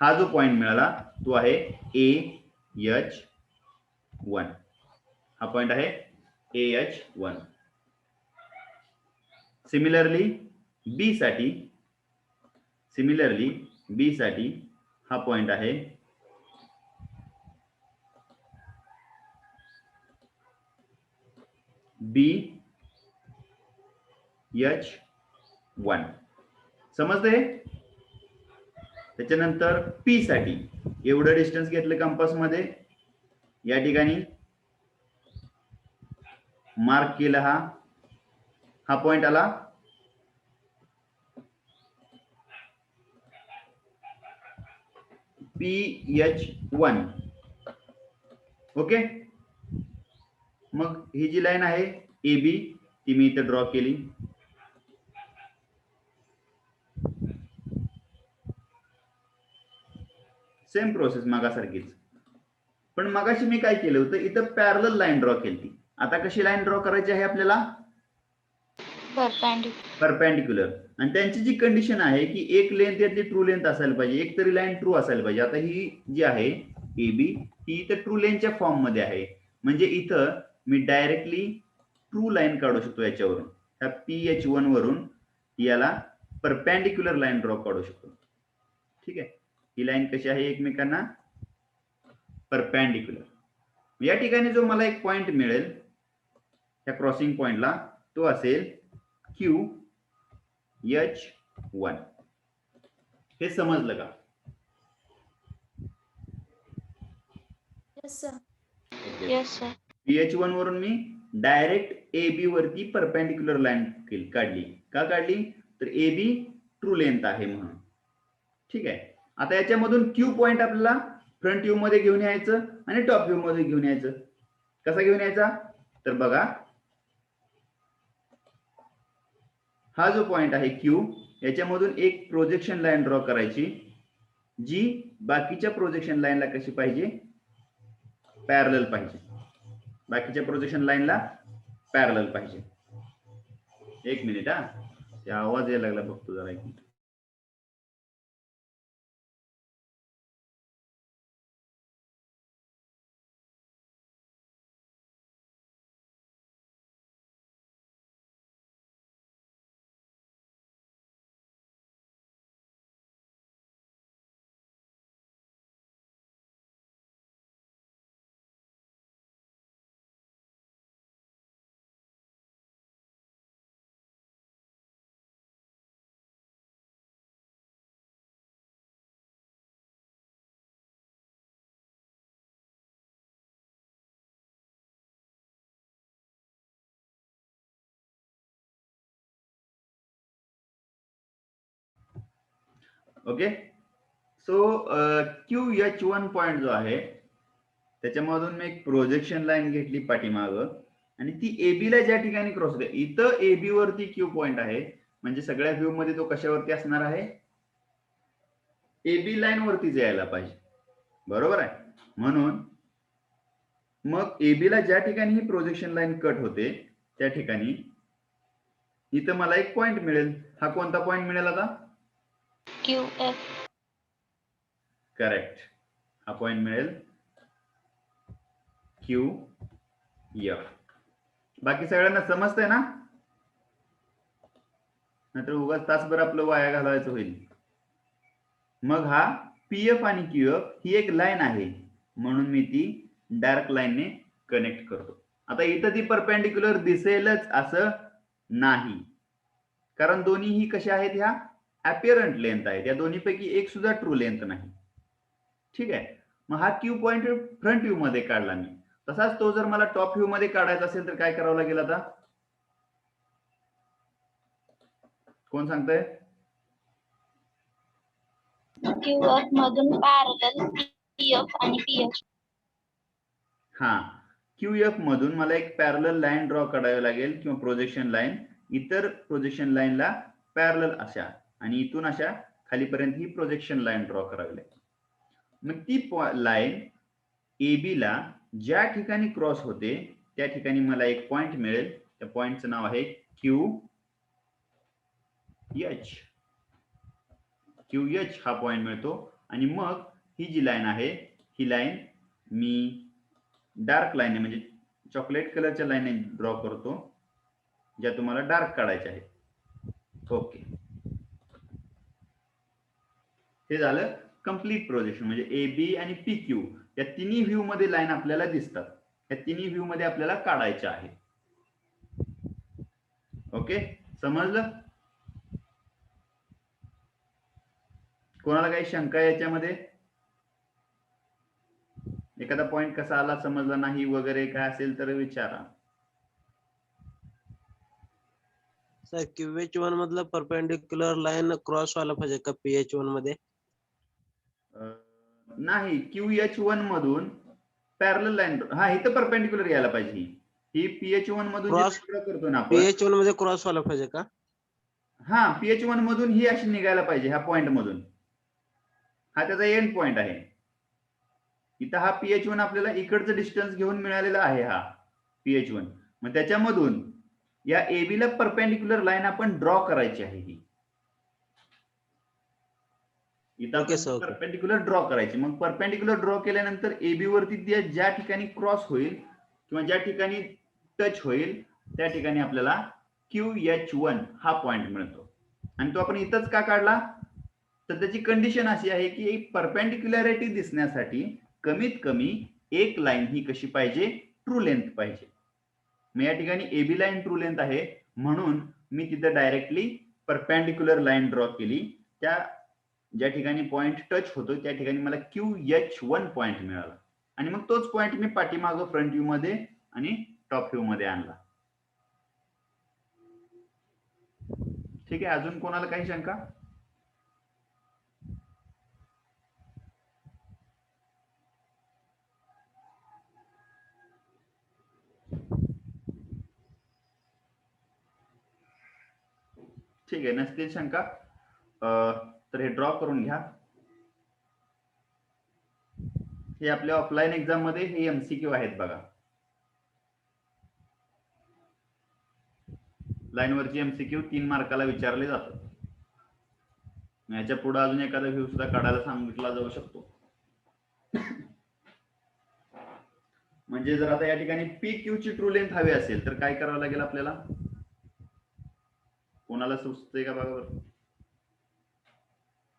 हा जो पॉइंट मिळाला तो आहे AH1. हा पॉइंट आहे AH1. सिमिलरली बी साठी हा पॉइंट आहे BH1. समजतंय? त्याच्यानंतर पी साठी एवढं डिस्टन्स घेतलं कंपास मध्ये, या ठिकाणी मार्क केला, हा पॉइंट आला PH1. ओके, मग ही जी लाईन आहे AB ती मी इथे ड्रॉ केली. सेम प्रोसेस मागासारखीच, पण मगाशी मी काय केलं होतं, इथं पॅरलल लाईन ड्रॉ केली. आता कशी लाईन ड्रॉ करायची आहे आपल्याला, परपेंडिक्युलर. आणि त्यांची जी कंडिशन आहे की एक लेंथ यातली ट्रू लेंथ असायला पाहिजे, एक तरी लाईन ट्रू असायला पाहिजे. आता ही जी आहे AB ही इथं ट्रू लेंथच्या फॉर्म मध्ये आहे, म्हणजे इथं मी डायरेक्टली ट्रू लाईन काढू शकतो याच्यावरून, ह्या PH1 वरून याला परपेंडिक्युलर लाईन ड्रॉ काढू शकतो. ठीक आहे, ही लाईन कशी आहे, एकमेकांना परपेंडिक्युलर. या ठिकाणी जो मला एक पॉइंट मिळेल त्या क्रॉसिंग पॉइंटला, तो असेल QH1. हे समजलं का? Yes, sir. PH1 वरून मी डायरेक्ट AB वरती परपेंडिक्युलर लाईन काढली. का काढली, तर AB ट्रू लेंथ आहे म्हणून. ठीक आहे, आता याच्यामधून Q पॉइंट आपल्याला फ्रंट व्ह्यू मध्ये घेऊन यायचं आणि टॉप व्ह्यू मध्ये घेऊन यायचं. कसा घेऊन यायचा, तर बघा हा जो पॉइंट आहे Q, याच्यामधून एक प्रोजेक्शन लाईन ड्रॉ करायची, जी बाकीच्या प्रोजेक्शन लाईनला कशी पाहिजे, पॅरलल पाहिजे. बाकीच्या प्रोजेक्शन लाईनला पॅरलल पाहिजे. एक मिनिट, हा ते आवाज यायला लागला, बघतो जरा एक minute. Okay, so QH1 point जो आहे त्याच्यामधून मी एक प्रोजेक्शन लाईन घेतली पाठीमाग आणि ती AB ला ज्या ठिकाणी क्रॉस होते, इथं AB वरती क्यू पॉइंट आहे, म्हणजे सगळ्या व्ह्यू मध्ये तो कशावरती असणार आहे, AB लाईन वरतीच यायला पाहिजे, बरोबर आहे. म्हणून मग AB ला ज्या ठिकाणी ही प्रोजेक्शन लाईन कट होते त्या ठिकाणी इथं मला एक पॉइंट मिळेल. हा कोणता पॉइंट मिळेल आता? QF. करेक्ट, हा पॉइंट मिळेल QF. बाकी सगळ्यांना समजतंय ना? नाहीतर उगाच तासभर आपलं वाया घालवायचं होईल. मग हा PF आणि QF ही एक लाईन आहे, म्हणून मी ती डार्क लाईनने कनेक्ट करतो. आता इथं ती परपेंडिक्युलर दिसेलच असं नाही, कारण दोन्ही ही कशा आहेत, ह्या अपिअरंट लेंथ आहेत, या दोन्हीपैकी एक सुद्धा ट्रू लेंथ नाही. ठीक आहे. मग हा क्यू पॉइंट फ्रंट व्ह्यू मध्ये काढला मी. तसाच तो जर मला टॉप व्ह्यू मध्ये काढायचा असेल तर काय करावं लागेल आता? कोण सांगतंय? QF मधून पॅरलल PF आणि PH. हा, QF मधून मला एक पॅरलल लाईन ड्रॉ करावी लागेल किंवा प्रोजेक्शन लाईन, इतर प्रोजेक्शन लाईनला पॅरलल अशा, आणि इथून अशा खालीपर्यंत ही प्रोजेक्शन लाईन ड्रॉ करावी लागेल. मग ती लाईन AB ला ज्या ठिकाणी क्रॉस होते त्या ठिकाणी मला एक पॉइंट मिळेल, त्या पॉइंटचं नाव आहे QH. QH हा पॉइंट मिळतो. आणि मग ही जी लाईन आहे ही लाईन मी डार्क लाईन म्हणजे चॉकलेट कलरच्या लाईन ड्रॉ करतो, ज्या तुम्हाला डार्क काढायच्या आहेत. ओके, हे झालं कंप्लीट प्रोजेक्शन. म्हणजे AB आणि PQ या तिन्ही व्ह्यू मध्ये लाईन आपल्याला दिसतात, या तिन्ही व्ह्यू मध्ये आपल्याला काढायच्या आहे. ओके, समजलं? कोणाला काही शंका याच्यामध्ये? एखादा पॉइंट कसा आला समजला नाही वगैरे काय असेल तर विचारा. सर QH1 मधलं परपेंडिक्युलर लाईन क्रॉस व्हायला पाहिजे का PH1 मध्ये? नाही, QH1 मधून पॅरलल लाईन, हा इथं परपेंडिक्युलर यायला पाहिजे. ही PH1 मधून क्रॉस करतो ना आपण, PH1 मध्ये क्रॉस व्हायला पाहिजे का? हा, PH1 मधून ही अशी निघायला पाहिजे, ह्या पॉइंट मधून. हा त्याचा एंड पॉइंट आहे. इथं हा PH1 आपल्याला इकडचं डिस्टन्स घेऊन मिळालेला आहे, हा PH1. मग त्याच्यामधून या AB ला परपेंडिक्युलर लाईन आपण ड्रॉ करायची आहे. ही इथं परपेंडिक्युलर ड्रॉ करायची. मग परपेंडिक्युलर ड्रॉ केल्यानंतर AB वरती ज्या ठिकाणी क्रॉस होईल किंवा ज्या ठिकाणी टच होईल त्या ठिकाणी आपल्याला QH1 हा पॉइंट मिळतो. आणि तो आपण इथंच का काढला? तर त्याची कंडिशन अशी आहे की परपेंडिक्युलॅरिटी दिसण्यासाठी कमीत कमी एक लाईन ही कशी पाहिजे, ट्रू लेंथ पाहिजे. मग या ठिकाणी AB लाईन ट्रू लेंथ आहे, म्हणून मी तिथे डायरेक्टली परपेंडिक्युलर लाईन ड्रॉ केली. त्या ज्या ठिकाणी पॉइंट टच होतो त्या ठिकाणी मला QH1 पॉइंट मिळाला, आणि मग तोच पॉइंट मी पाठीमागं फ्रंट व्ह्यू मध्ये आणि टॉप व्ह्यू मध्ये आणला. ठीक आहे, अजून कोणाला काही शंका? ठीक आहे, नसतील शंका तर हे ड्रॉ करून घ्या. हे आपल्या ऑफलाईन एक्झाम मध्ये हे MCQ आहेत बघा. लाईन वरची MCQ 3 मार्काला विचारले जातात. याच्या पुढे अजून एखादा व्ह्यू सुद्धा काढायला सांगितला जाऊ शकतो. म्हणजे जर आता या ठिकाणी PQ ची ट्रू लेंथ हवी असेल तर काय करावं लागेल आपल्याला? कोणाला सुचतंय का बघा बरं?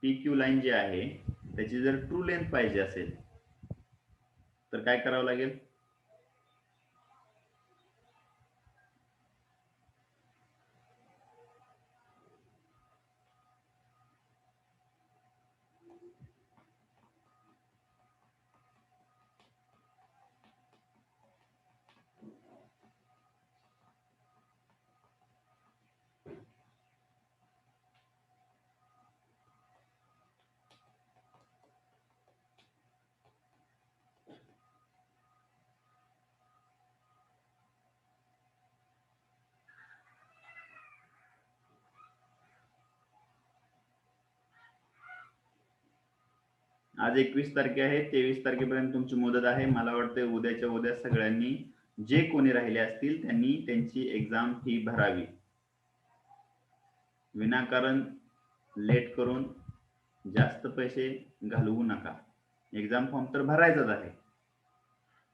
PQ लाईन जी आहे त्याची जर ट्रू लेंथ पाहिजे असेल तर काय करावं लागेल? आज 21 तारीख आहे, 23 तारखेपर्यंत तुमची मुदत आहे. मला वाटतं उद्याच्या उद्या सगळ्यांनी जे कोणी राहिले असतील त्यांनी त्यांची एक्झाम फी भरावी. विनाकारण लेट करून जास्त पैसे घालवू नका. एक्झाम फॉर्म तर भरायचाच आहे,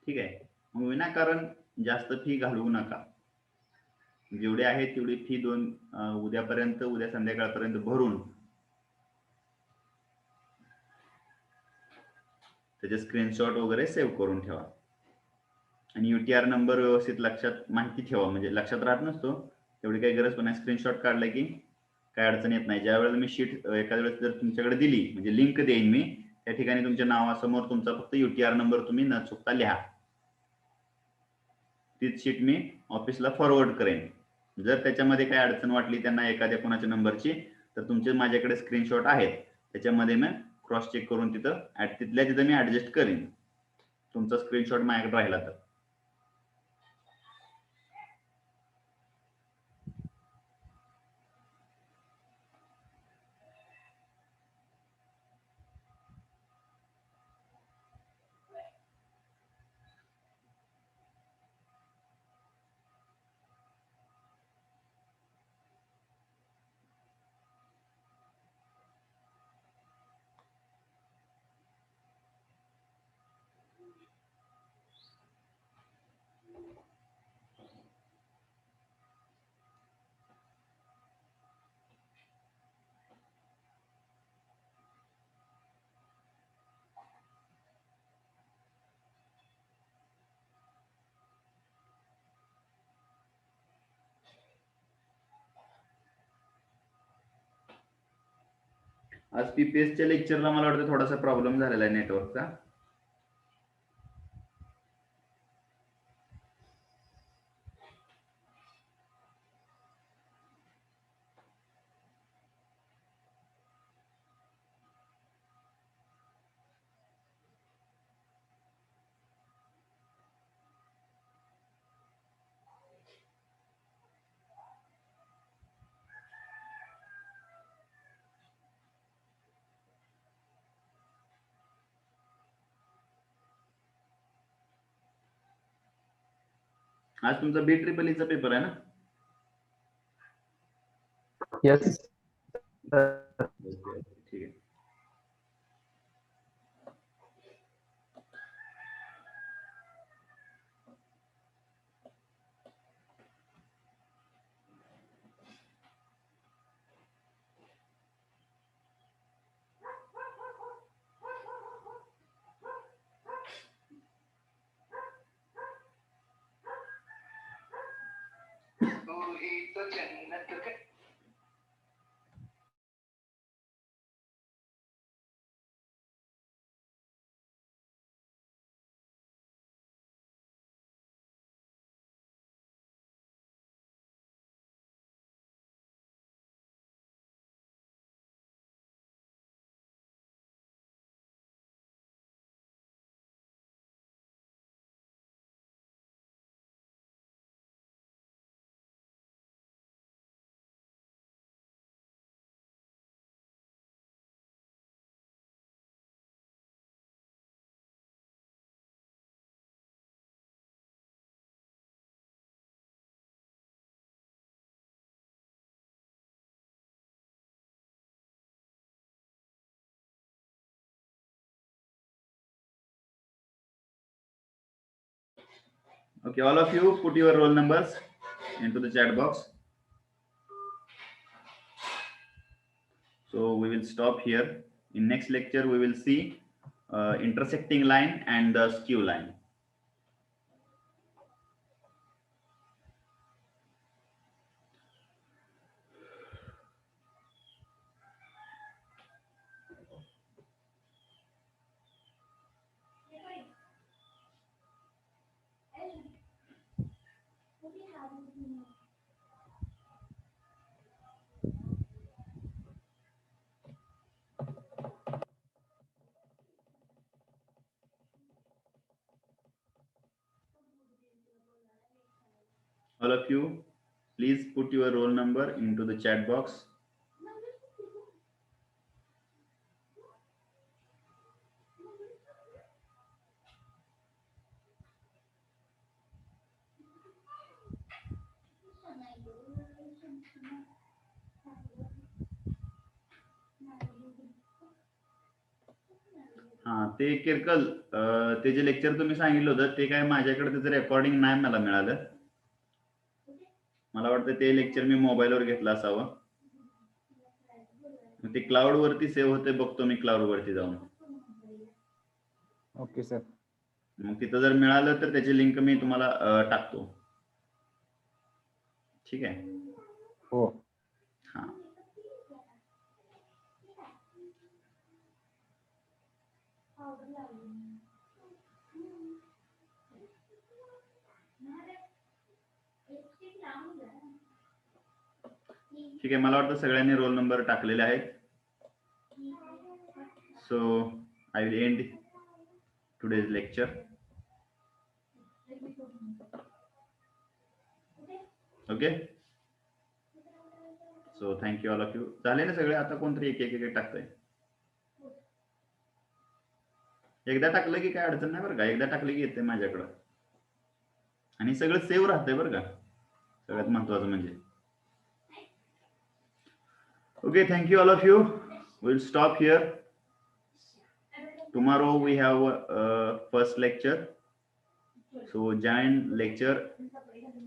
ठीक आहे. मग विनाकारण जास्त फी घालवू नका. जेवढी आहे तेवढी फी उद्यापर्यंत, उद्या संध्याकाळपर्यंत भरून त्याचे स्क्रीनशॉट वगैरे सेव्ह करून ठेवा. आणि UTR नंबर व्यवस्थित लक्षात माहिती ठेवा, म्हणजे लक्षात राहत नसतो तेवढी काही गरज पण नाही. स्क्रीनशॉट काढला की काय अडचण येत नाही. ज्या वेळेला मी शीट एखाद्या वेळेस जर तुमच्याकडे दिली, म्हणजे लिंक देईन मी, त्या ठिकाणी तुमच्या नावासमोर तुमचा फक्त UTR नंबर तुम्ही न चुकता लिहा. तीच शीट मी ऑफिसला फॉरवर्ड करेन. जर त्याच्यामध्ये काय अडचण वाटली त्यांना एखाद्या कोणाच्या नंबरची, तर तुमचे माझ्याकडे स्क्रीनशॉट आहेत, त्याच्यामध्ये मी क्रॉस चेक करून तिथल्या तिथं मी ऍडजस्ट करेन तुमचा स्क्रीनशॉट माझ्याकडे राहिला तर. आज PPSच्या लेक्चरला मला वाटतं थोडासा प्रॉब्लेम झालेला आहे नेटवर्कचा. आज तुमचा BEEE चा पेपर आहे ना? येस. ठीक आहे. Okay, all of you put your roll numbers into the chat box. So we will stop here. In next lecture, we will see intersecting line and the skew line. All of you, please put your roll number into the chat box. हा ते किरकल ते जे लेक्चर तुम्ही सांगितलं होतं ते काय माझ्याकडे त्याचं रेकॉर्डिंग नाही मला मिळालं. मला वाटतं ते लेक्चर मी मोबाईलवर घेतलं असावं. ते क्लाउड वरती सेव्ह होते, बघतो मी क्लाउड वरती जाऊन. Okay sir. मग तिथं जर मिळालं तर त्याची लिंक मी तुम्हाला टाकतो. ठीक आहे. हो. हा ठीक आहे. मला वाटतं सगळ्यांनी रोल नंबर टाकलेले आहेत. So I will end today's lecture. Okay. So thank you all of you. झाले ना सगळे? आता कोणतरी एक एक टाकतंय. एकदा टाकलं की काय अडचण नाही बरं का. एकदा टाकलं की येते माझ्याकडं आणि सगळं सेव्ह राहतंय बरं का. सगळ्यात महत्वाचं म्हणजे. Okay, thank you all of you. We'll stop here. Tomorrow we have first lecture. So join lecture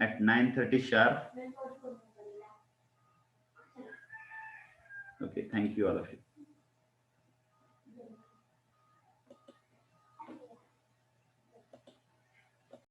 at 9:30 sharp. Okay, thank you all of you.